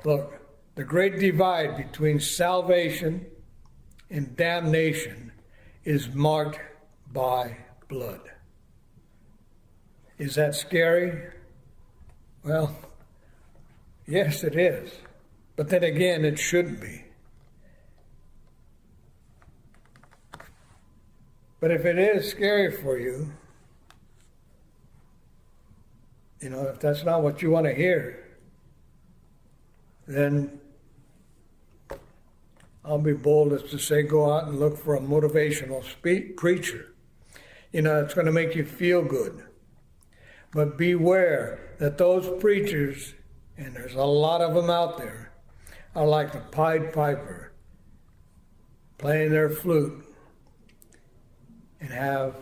Look, the great divide between salvation and damnation is marked by blood. Is that scary? Well, yes, it is. But then again, it shouldn't be. But if it is scary for you, if that's not what you want to hear, then I'll be bold as to say go out and look for a motivational preacher. It's going to make you feel good. But beware that those preachers, and there's a lot of them out there, are like the Pied Piper, playing their flute, and have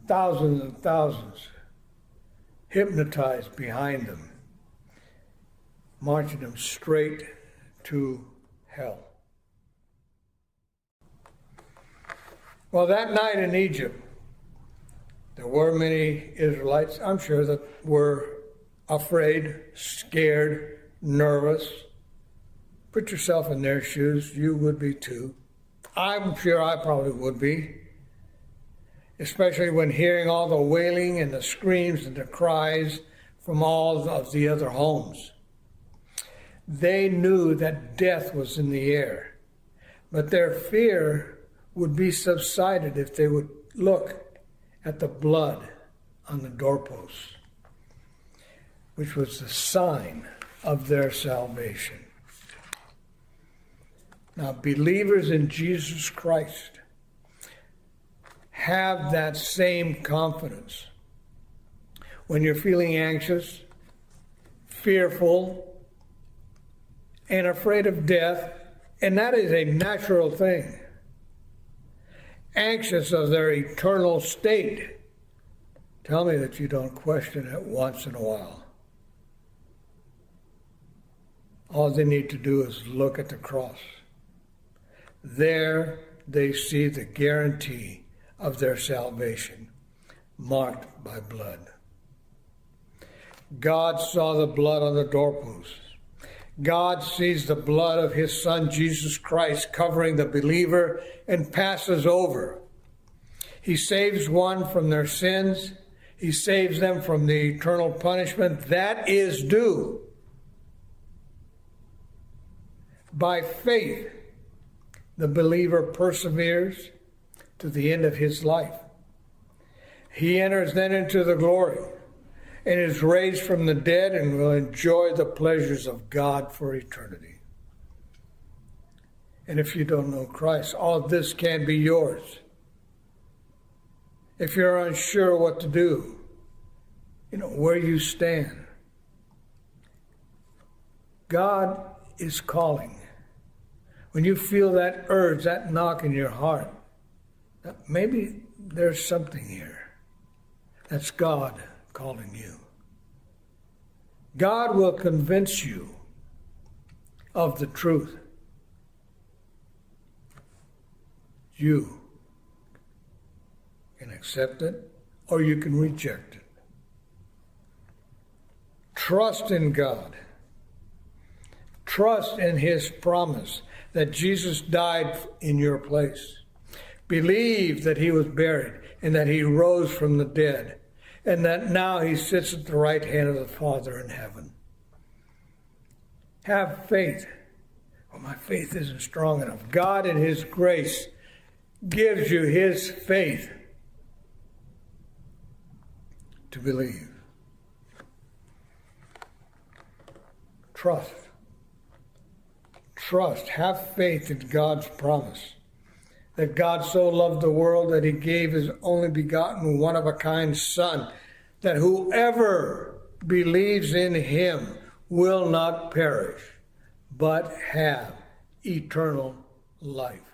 thousands and thousands hypnotized behind them, marching them straight to hell. Well, that night in Egypt, there were many Israelites, I'm sure, that were afraid, scared, nervous. Put yourself in their shoes. You would be too. I'm sure I probably would be, especially when hearing all the wailing and the screams and the cries from all of the other homes. They knew that death was in the air, but their fear would be subsided if they would look at the blood on the doorposts, which was the sign of their salvation. Now, believers in Jesus Christ have that same confidence. When you're feeling anxious, fearful, and afraid of death, and that is a natural thing, anxious of their eternal state, tell me that you don't question it once in a while. All they need to do is look at the cross. There they see the guarantee of their salvation, marked by blood. God saw the blood on the doorposts. God sees the blood of his Son, Jesus Christ, covering the believer and passes over. He saves one from their sins. He saves them from the eternal punishment that is due. By faith, the believer perseveres to the end of his life. He enters then into the glory and is raised from the dead and will enjoy the pleasures of God for eternity. And if you don't know Christ, all this can be yours. If you're unsure what to do, where you stand, God is calling. When you feel that urge, that knock in your heart, that maybe there's something here. That's God calling you. God will convince you of the truth. You can accept it or you can reject it. Trust in God. Trust in his promise that Jesus died in your place. Believe that he was buried and that he rose from the dead, and that now he sits at the right hand of the Father in heaven. Have faith. Well, my faith isn't strong enough. God in his grace gives you his faith to believe. Trust. Trust. Have faith in God's promise that God so loved the world that he gave his only begotten, one-of-a-kind Son, that whoever believes in him will not perish, but have eternal life.